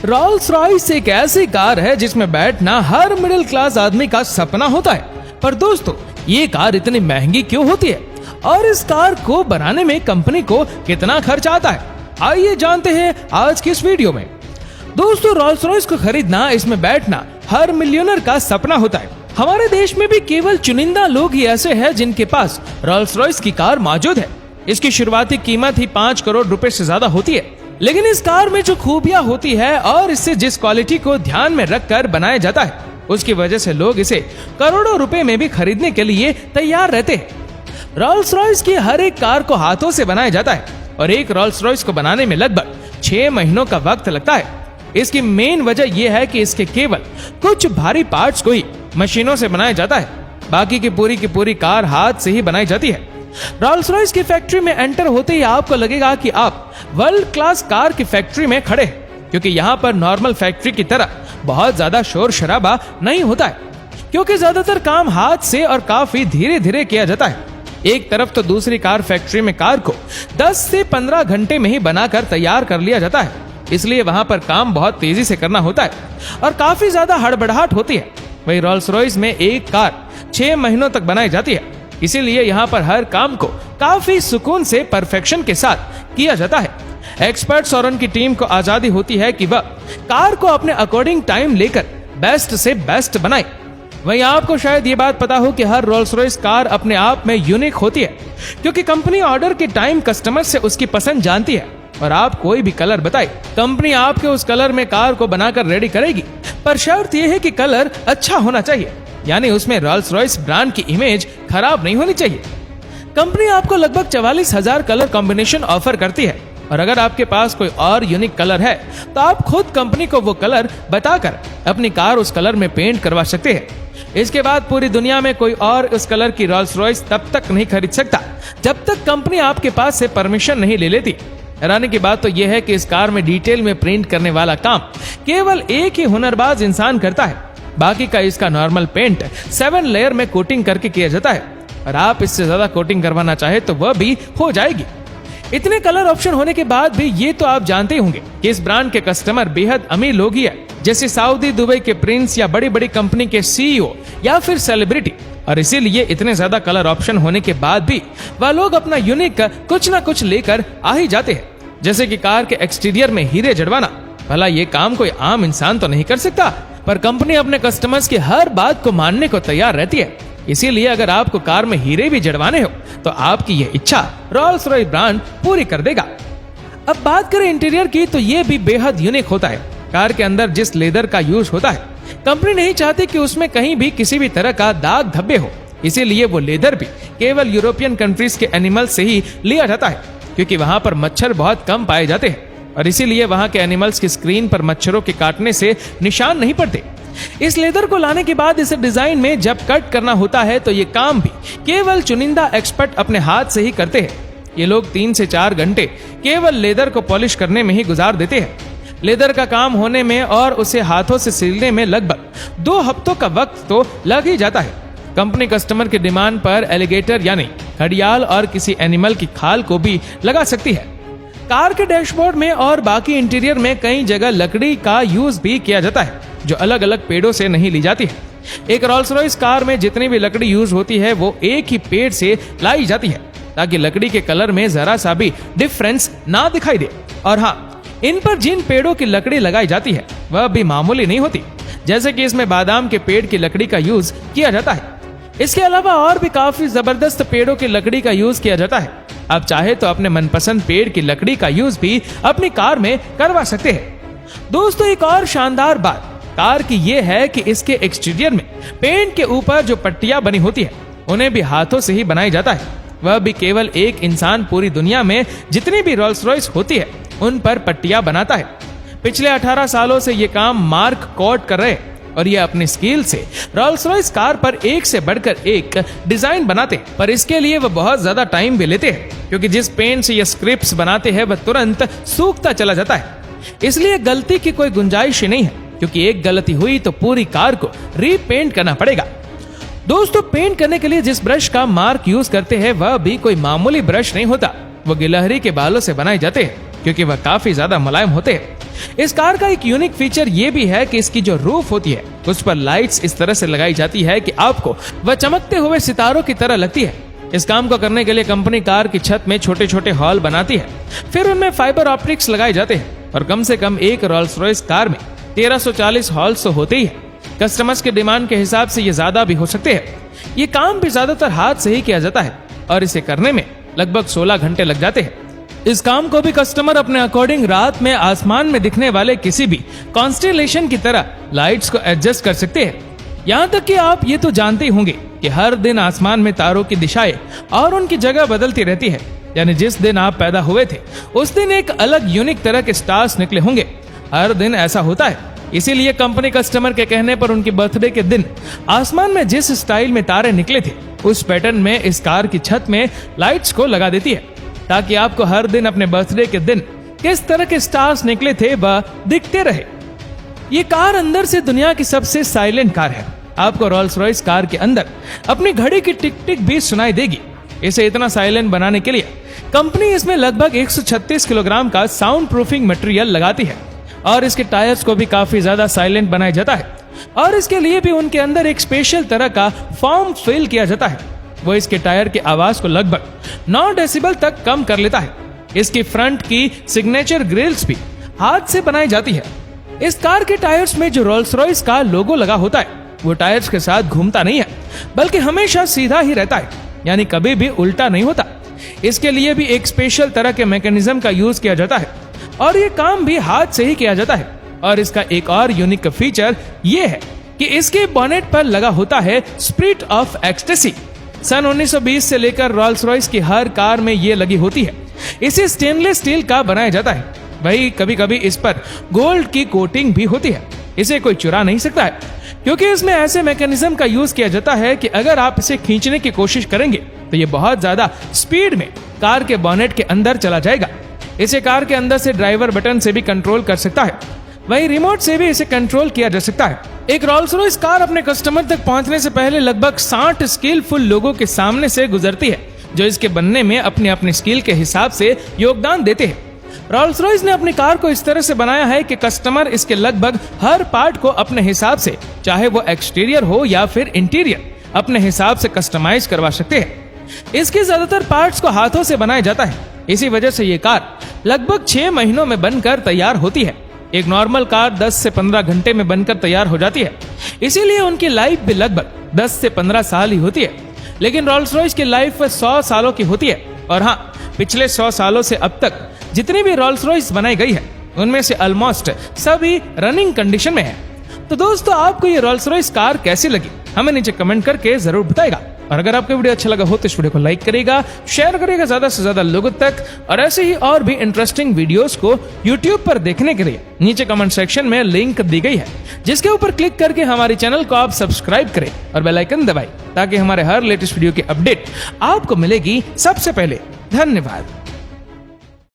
Rolls Royce एक ऐसी car है जिसमें बैठना हर मिडिल क्लास आदमी का सपना होता है। पर दोस्तों, ये कार इतनी महंगी क्यों होती है और इस कार को बनाने में कंपनी को कितना खर्च आता है, आइए जानते हैं आज की इस वीडियो में। दोस्तों, रोल्स रॉयस को खरीदना, इसमें बैठना हर मिलियनर का सपना होता है। हमारे देश में भी केवल चुनिंदा लोग ही ऐसे हैं जिनके पास रोल्स रॉयस की कार मौजूद है। इसकी शुरुआती कीमत ही 5 करोड़ रुपए से ज्यादा होती है, लेकिन इस कार में जो खूबियां होती है और इससे जिस क्वालिटी को ध्यान में रखकर बनाया जाता है, उसकी वजह से लोग इसे करोड़ों रुपए में भी खरीदने के लिए तैयार रहते हैं। रोल्स रॉयस की हर एक कार को हाथों से बनाया जाता है और एक रोल्स रॉयस को बनाने में लगभग 6 महीनों का वक्त लगता है। इसकी मेन वजह यह है कि इसके केवल कुछ भारी पार्ट्स को ही मशीनों से बनाया जाता है, बाकी की पूरी कार हाथ से ही बनाई जाती है। रोल्स रॉयस की फैक्ट्री में एंटर होते ही आपको लगेगा कि आप वर्ल्ड क्लास कार की फैक्ट्री में खड़े हैं, क्योंकि यहाँ पर नॉर्मल फैक्ट्री की तरह बहुत ज्यादा शोर शराबा नहीं होता है, क्योंकि ज्यादातर काम हाथ से और काफी धीरे धीरे किया जाता है। एक तरफ तो दूसरी कार फैक्ट्री में कार को 10 से 15 घंटे में ही बनाकर तैयार कर लिया जाता है, इसलिए वहां पर काम बहुत तेजी से करना होता है और काफी ज्यादा हड़बड़ाहट होती है। वही रोल्स रॉयस में एक कार 6 महीनों तक बनाई जाती है, इसीलिए यहाँ पर हर काम को काफी सुकून से परफेक्शन के साथ किया जाता है। एक्सपर्ट्स और उनकी टीम को आजादी होती है कि वह कार को अपने अकॉर्डिंग टाइम लेकर बेस्ट से बेस्ट बनाए। वहीं आपको शायद ये बात पता हो कि हर रोल्स रॉयस कार अपने आप में यूनिक होती है, क्योंकि कंपनी ऑर्डर के टाइम कस्टमर से उसकी पसंद जानती है और आप कोई भी कलर बताए, कंपनी आपके उस कलर में कार को बनाकर रेडी करेगी। पर शर्त यह है कि कलर अच्छा होना चाहिए, यानी उसमें रोल्स रॉयस ब्रांड की इमेज खराब नहीं होनी चाहिए। कंपनी आपको लगभग 44,000 कलर कॉम्बिनेशन ऑफर करती है और अगर आपके पास कोई और यूनिक कलर है तो आप खुद कंपनी को वो कलर बताकर अपनी कार उस कलर में पेंट करवा सकते हैं। इसके बाद पूरी दुनिया में कोई और उस कलर की रोल्स रॉयस तब तक नहीं खरीद सकता जब तक कंपनी आपके पास से परमिशन नहीं ले लेती। हैरानी की बात तो यह है कि इस कार में डिटेल में प्रिंट करने वाला काम केवल एक ही हुनरबाज इंसान करता है, बाकी का इसका नॉर्मल पेंट 7 लेयर में कोटिंग करके किया जाता है और आप इससे ज्यादा कोटिंग करवाना चाहे तो वह भी हो जाएगी। इतने कलर ऑप्शन होने के बाद भी ये तो आप जानते होंगे कि इस ब्रांड के कस्टमर बेहद अमीर लोग ही है, जैसे सऊदी, दुबई के प्रिंस या बड़ी बड़ी कंपनी के सीईओ या फिर सेलिब्रिटी। और इसीलिए इतने ज्यादा कलर ऑप्शन होने के बाद भी वह लोग अपना यूनिक कुछ ना कुछ लेकर आ ही जाते हैं, जैसे कि कार के एक्सटीरियर में हीरे जड़वाना। भला ये काम कोई आम इंसान तो नहीं कर सकता, पर कंपनी अपने कस्टमर्स की हर बात को मानने को तैयार रहती है। इसीलिए अगर आपको कार में हीरे भी जड़वाने हो तो आपकी ये इच्छा रोल्स रॉयस ब्रांड पूरी कर देगा। अब बात करें इंटीरियर की, तो ये भी बेहद यूनिक होता है। कार के अंदर जिस लेदर का यूज होता है, कंपनी नहीं चाहती कि उसमें कहीं भी किसी भी तरह का दाग धब्बे हो, इसीलिए वो लेदर भी केवल यूरोपियन कंट्रीज के एनिमल से ही लिया जाता है, क्योंकि वहां पर मच्छर बहुत कम पाए जाते हैं और इसीलिए वहां के एनिमल्स की स्क्रीन पर मच्छरों के काटने से निशान नहीं पड़ते। इस लेदर को लाने के बाद इसे डिजाइन में जब कट करना होता है तो ये काम भी केवल चुनिंदा एक्सपर्ट अपने हाथ से ही करते हैं। ये लोग 3 से 4 घंटे केवल लेदर को पॉलिश करने में ही गुजार देते हैं। लेदर का काम होने में और उसे हाथों से सिलने में लगभग 2 हफ्तों का वक्त तो लग ही जाता है। कंपनी कस्टमर की डिमांड पर एलिगेटर यानी घड़ियाल और किसी एनिमल की खाल को भी लगा सकती है। कार के डैशबोर्ड में और बाकी इंटीरियर में कई जगह लकड़ी का यूज भी किया जाता है, जो अलग अलग पेड़ों से नहीं ली जाती है। एक रोल्स रॉयस कार में जितनी भी लकड़ी यूज होती है वो एक ही पेड़ से लाई जाती है, ताकि लकड़ी के कलर में जरा सा भी डिफरेंस ना दिखाई दे। और हाँ, इन पर जिन पेड़ों की लकड़ी लगाई जाती है वह भी मामूली नहीं होती, जैसे कि इसमें बादाम के पेड़ की लकड़ी का यूज किया जाता है। इसके अलावा और भी काफी जबरदस्त पेड़ों की लकड़ी का यूज किया जाता है। आप चाहे तो अपने मनपसंद पेड़ की लकड़ी का यूज भी अपनी कार में करवा सकते हैं। दोस्तों, एक और शानदार बात कार की यह है कि इसके एक्सटीरियर में पेंट के ऊपर जो पट्टियां बनी होती है उन्हें भी हाथों से ही बनाया जाता है। वह भी केवल एक इंसान पूरी दुनिया में जितनी भी रोल्स रॉयस होती है उन पर पट्टियां बनाता है। पिछले 18 सालों से ये काम मार्क कॉट कर रहे हैं और ये अपनी स्किल से रोल्स रॉयस कार पर एक से बढ़कर एक डिजाइन बनाते हैं, पर इसके लिए वह बहुत ज्यादा टाइम भी लेते हैं, क्योंकि जिस पेंट से ये स्क्रिप्ट्स बनाते हैं वह तुरंत सूखता चला जाता है। इसलिए गलती की कोई गुंजाइश ही नहीं है, क्योंकि एक गलती हुई तो पूरी कार को रीपेंट करना पड़ेगा। दोस्तों, पेंट करने के लिए जिस ब्रश का मार्क यूज करते हैं वह भी कोई मामूली ब्रश नहीं होता, वो गिलहरी के बालों से बनाए जाते हैं। क्योंकि वह काफी ज्यादा मुलायम होते हैं। इस कार का एक यूनिक फीचर ये भी है कि इसकी जो रूफ होती है उस पर लाइट्स इस तरह से लगाई जाती है कि आपको वह चमकते हुए सितारों की तरह लगती है। इस काम को करने के लिए कंपनी कार की छत में छोटे छोटे हॉल बनाती है, फिर उनमें फाइबर ऑप्टिक्स लगाए जाते हैं और कम से कम एक रोल्स रॉयस कार में 1340 हॉल्स तो होते ही है। कस्टमर्स के डिमांड के हिसाब से ये ज्यादा भी हो सकते हैं। ये काम भी ज्यादातर हाथ से ही किया जाता है और इसे करने में लगभग 16 घंटे लग जाते हैं। इस काम को भी कस्टमर अपने अकॉर्डिंग रात में आसमान में दिखने वाले किसी भी कॉन्स्टेलेशन की तरह लाइट्स को एडजस्ट कर सकते हैं। यहाँ तक कि आप ये तो जानते ही होंगे कि हर दिन आसमान में तारों की दिशाएं और उनकी जगह बदलती रहती है। यानी जिस दिन आप पैदा हुए थे उस दिन एक अलग यूनिक तरह के स्टार्स निकले होंगे। हर दिन ऐसा होता है, इसीलिए कंपनी कस्टमर के कहने पर उनकी बर्थडे के दिन आसमान में जिस स्टाइल में तारे निकले थे उस पैटर्न में इस कार की छत में लाइट्स को लगा देती है, ताकि आपको हर दिन अपने बर्थडे के दिन किस तरह के स्टार्स निकले थे वह दिखते रहे। ये कार अंदर से दुनिया की सबसे साइलेंट कार है। आपको रोल्स रॉयस कार के अंदर अपनी घड़ी की टिक टिक भी सुनाई देगी। इसे इतना साइलेंट बनाने के लिए कंपनी इसमें लगभग 136 किलोग्राम का साउंड प्रूफिंग मटेरियल लगाती है और इसके टायर्स को भी काफी ज्यादा साइलेंट बनाया जाता है और इसके लिए भी उनके अंदर एक स्पेशल तरह का फॉर्म फिल किया जाता है। वो इसके टायर की आवाज को लगभग 9 डेसिबल तक कम कर लेता है। इसकी फ्रंट की सिग्नेचर ग्रिल्स भी हाथ से बनाई जाती है। इस कार के टायर्स में जो रोल्स रॉयस का लोगो लगा होता है वो टायर्स के साथ घूमता नहीं है, बल्कि हमेशा सीधा ही रहता है, यानी कभी भी उल्टा नहीं होता। इसके लिए भी एक स्पेशल तरह के मैकेनिज्म का यूज किया जाता है और ये काम भी हाथ से ही किया जाता है। और इसका एक और यूनिक फीचर ये है कि इसके बॉनेट पर लगा होता है स्पिरिट ऑफ एक्सटेसी। सन 1920 से लेकर रोल्स रॉयस की हर कार में ये लगी होती है। इसे स्टेनलेस स्टील का बनाया जाता है, वही कभी कभी इस पर गोल्ड की कोटिंग भी होती है। इसे कोई चुरा नहीं सकता है, क्योंकि इसमें ऐसे मैकेनिज्म का यूज किया जाता है कि अगर आप इसे खींचने की कोशिश करेंगे तो ये बहुत ज्यादा स्पीड में कार के बॉनेट के अंदर चला जाएगा। इसे कार के अंदर से ड्राइवर बटन से भी कंट्रोल कर सकता है, वही रिमोट से भी इसे कंट्रोल किया जा सकता है। एक रोल्स रॉयस कार अपने कस्टमर तक पहुंचने से पहले लगभग 60 स्किलफुल लोगों के सामने से गुजरती है, जो इसके बनने में अपने अपने स्किल के हिसाब से योगदान देते हैं। रोल्स रॉयस ने अपनी कार को इस तरह से बनाया है कि कस्टमर इसके लगभग हर पार्ट को अपने हिसाब से, चाहे वो एक्सटीरियर हो या फिर इंटीरियर, अपने हिसाब से कस्टमाइज करवा सकते हैं। इसके ज्यादातर पार्ट्स को हाथों से बनाया जाता है, इसी वजह से ये कार लगभग 6 महीनों में बनकर तैयार होती है। एक नॉर्मल कार 10 से 15 घंटे में बनकर तैयार हो जाती है, इसीलिए उनकी लाइफ भी लगभग 10 से 15 साल ही होती है। लेकिन रोल्स रॉयस की लाइफ 100 सालों की होती है। और हाँ, पिछले 100 सालों से अब तक जितनी भी रोल्स रॉयस बनाई गई है उनमें से ऑलमोस्ट सभी रनिंग कंडीशन में है। तो दोस्तों, आपको ये रोल्स रॉयस कार कैसी लगी हमें नीचे कमेंट करके जरूर बताएगा। और अगर आपको वीडियो अच्छा लगा हो तो इस वीडियो को लाइक करेगा, शेयर करेगा ज्यादा से ज्यादा लोगों तक। और ऐसे ही और भी इंटरेस्टिंग वीडियोस को YouTube पर देखने के लिए नीचे कमेंट सेक्शन में लिंक दी गई है, जिसके ऊपर क्लिक करके हमारे चैनल को आप सब्सक्राइब करें और बेल आइकन दबाएं, ताकि हमारे हर लेटेस्ट वीडियो की अपडेट आपको मिलेगी सबसे पहले। धन्यवाद।